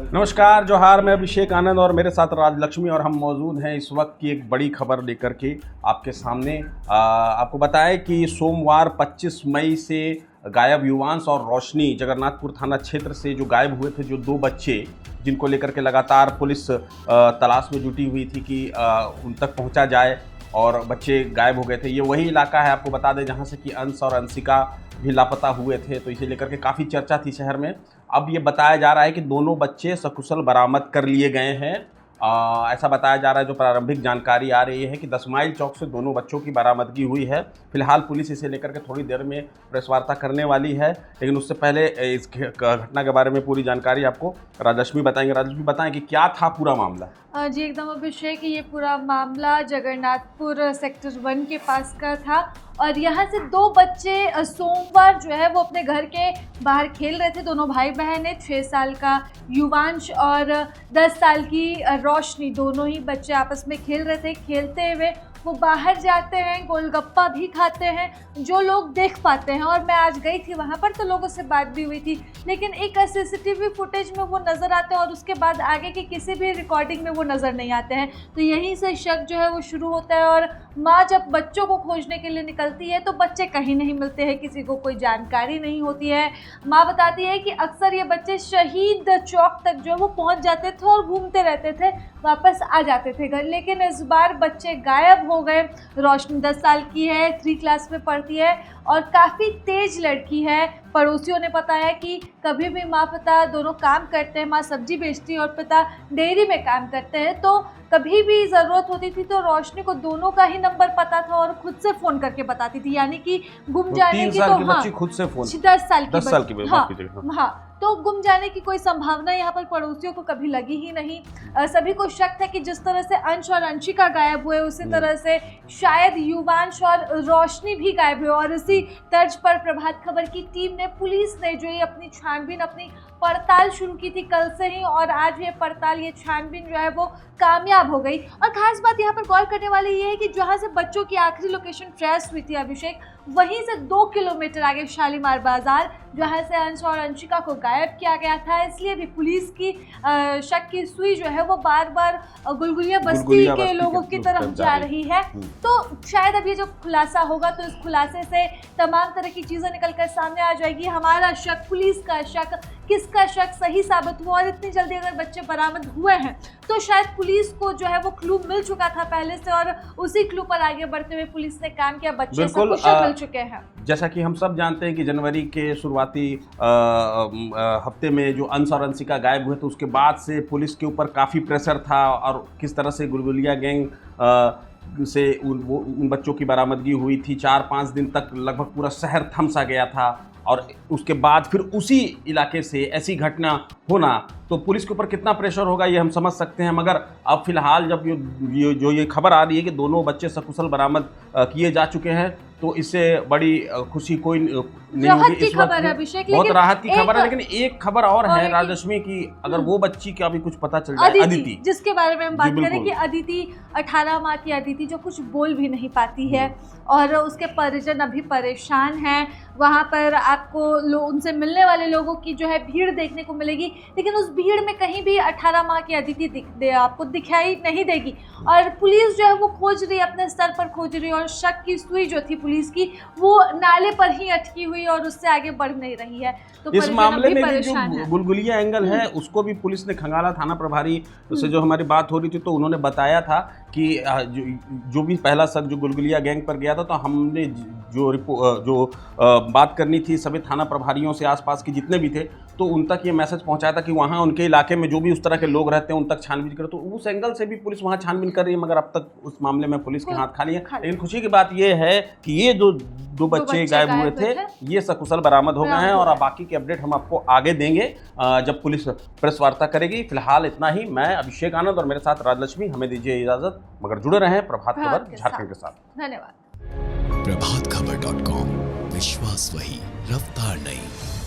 नमस्कार जोहार, मैं अभिषेक आनंद और मेरे साथ राजलक्ष्मी और हम मौजूद हैं इस वक्त की एक बड़ी खबर लेकर के आपके सामने। आपको बताएं कि सोमवार 25 मई से गायब युवांश और रोशनी जगन्नाथपुर थाना क्षेत्र से जो गायब हुए थे, जो दो बच्चे जिनको लेकर के लगातार पुलिस तलाश में जुटी हुई थी कि उन तक पहुंचा जाए, और बच्चे गायब हो गए थे। ये वही इलाका है, आपको बता दें, जहां से कि अंश और अंशिका भी लापता हुए थे। तो इसे लेकर के काफ़ी चर्चा थी शहर में। अब ये बताया जा रहा है कि दोनों बच्चे सकुशल बरामद कर लिए गए हैं। ऐसा बताया जा रहा है, जो प्रारंभिक जानकारी आ रही है कि 10 माइल चौक से दोनों बच्चों की बरामदगी हुई है। फिलहाल पुलिस इसे लेकर के थोड़ी देर में प्रेस वार्ता करने वाली है, लेकिन उससे पहले इस घटना के बारे में पूरी जानकारी आपको राजलक्ष्मी बताएंगे। राजलक्ष्मी, बताएं कि क्या था पूरा मामला। जी एकदम अभिषेक, ये पूरा मामला जगन्नाथपुर सेक्टर 1 के पास का था और यहाँ से दो बच्चे सोमवार जो है वो अपने घर के बाहर खेल रहे थे। दोनों भाई बहन है, 6 साल का युवांश और 10 साल की रोशनी। दोनों ही बच्चे आपस में खेल रहे थे। खेलते हुए वो बाहर जाते हैं, गोलगप्पा भी खाते हैं, जो लोग देख पाते हैं। और मैं आज गई थी वहाँ पर, तो लोगों से बात भी हुई थी, लेकिन एक सीसीटीवी फुटेज में वो नज़र आते हैं और उसके बाद आगे की किसी भी रिकॉर्डिंग में वो नज़र नहीं आते हैं। तो यहीं से शक जो है वो शुरू होता है। और माँ जब बच्चों को खोजने के लिए निकलती है तो बच्चे कहीं नहीं मिलते हैं, किसी को कोई जानकारी नहीं होती है। माँ बताती है कि अक्सर ये बच्चे शहीद चौक तक जो है वो पहुँच जाते थे और घूमते रहते थे, वापस आ जाते थे घर। लेकिन इस बार बच्चे गायब हो गए। रोशनी 10 साल की है, 3 क्लास में पढ़ती है और काफ़ी तेज लड़की है। पड़ोसियों ने बताया कि कभी भी माँ पिता दोनों काम करते हैं, माँ सब्जी बेचती है और पिता डेयरी में काम करते हैं। तो कभी भी ज़रूरत होती थी तो रोशनी को दोनों का ही नंबर पता था और खुद से फ़ोन करके बताती थी, यानी कि गुम जाने की। तो हाँ, खुद से फोन 10 साल की हाँ, तो गुम जाने की कोई संभावना यहाँ पर पड़ोसियों को कभी लगी ही नहीं। सभी को शक था कि जिस तरह से अंश और अंशिका गायब हुए, उसी तरह से शायद युवांश और रोशनी भी गायब हुए। और इसी तर्ज पर प्रभात खबर की टीम ने, पुलिस ने जो ये अपनी छानबीन, अपनी पड़ताल शुरू की थी कल से ही, और आज ये पड़ताल, ये छानबीन जो है वो कामयाब हो गई। और खास बात यहाँ पर गौर करने वाली ये है कि जहाँ से बच्चों की आखिरी लोकेशन ट्रेस हुई थी अभिषेक, वहीं से 2 किलोमीटर आगे शालीमार बाजार, जहाँ से अंश और अंशिका को गायब किया गया था। इसलिए भी पुलिस की शक की सुई जो है वो बार बार गुलगुलिया बस्ती के लोगों की तरफ जा रही है। तो शायद अब ये जो खुलासा होगा तो इस खुलासे से तमाम तरह की चीज़ें निकल कर सामने आ जाएगी। हमारा शक, पुलिस का शक, किसका शक सही साबित हुआ। और इतनी जल्दी अगर बच्चे बरामद हुए हैं तो शायद पुलिस को जो है वो क्लू मिल चुका था पहले से, और उसी क्लू पर आगे बढ़ते हुए पुलिस ने काम किया। बच्चे सकुशल मिल चुके हैं। जैसा कि हम सब जानते हैं कि जनवरी के शुरुआती हफ्ते में जो अंश और अंशिका गायब हुए थे, उसके बाद से पुलिस के ऊपर काफ़ी प्रेशर था, और किस तरह से गुलगुलिया गैंग से उन बच्चों की बरामदगी हुई थी। 4-5 दिन तक लगभग पूरा शहर थम सा गया था, और उसके बाद फिर उसी इलाके से ऐसी घटना होना, तो पुलिस के ऊपर कितना प्रेशर होगा ये हम समझ सकते हैं। मगर अब फिलहाल जब ये खबर आ रही है कि दोनों बच्चे सकुशल बरामद किए जा चुके हैं, तो इससे बड़ी खुशी कोई नहीं होगी इस वक्त। बहुत राहत की खबर है। लेकिन एक खबर और है राजलक्ष्मी की, अगर वो बच्ची का भी कुछ पता चल जाए, अदिति, जिसके बारे में हम बात करें कि अदिति 18 माह की अदिति जो कुछ बोल भी नहीं पाती है और उसके परिजन अभी परेशान हैं। वहाँ पर आपको उनसे मिलने वाले लोगों की जो है भीड़ देखने को मिलेगी, लेकिन उस भीड़ में कहीं भी 18 माह की अदिति आपको दिखाई नहीं देगी। और पुलिस जो है वो खोज रही है, अपने स्तर पर खोज रही है, और शक की सुई जो थी पुलिस की वो नाले पर ही अटकी हुई और उससे आगे बढ़ नहीं रही है। तो इस मामले में जो गुलगुलिया एंगल है उसको भी पुलिस ने खंगाला। थाना प्रभारी से जो हमारी बात हो रही थी तो उन्होंने बताया था कि जो भी पहला शक जो गुलगुलिया गैंग पर गया था, तो हमने जो बात करनी थी सभी थाना प्रभारियों से, आसपास के जितने भी थे, तो उन तक ये मैसेज पहुंचाया था कि वहाँ उनके इलाके में जो भी उस तरह के लोग रहते हैं उन तक छानबीन करें। तो उस एंगल से भी पुलिस वहाँ छानबीन कर रही है, मगर अब तक उस मामले में पुलिस के हाथ खाली है। लेकिन खुशी की बात ये है कि ये दो बच्चे गायब हुए थे, ये सकुशल बरामद हो गए हैं, और बाकी की अपडेट हम आपको आगे देंगे जब पुलिस प्रेस वार्ता करेगी। फिलहाल इतना ही। मैं अभिषेक आनंद और मेरे साथ राजलक्ष्मी, हमें दीजिए इजाजत, मगर जुड़े रहें प्रभात खबर झारखंड के साथ। धन्यवाद। प्रभातखबर.com, विश्वास वही, रफ्तार नहीं।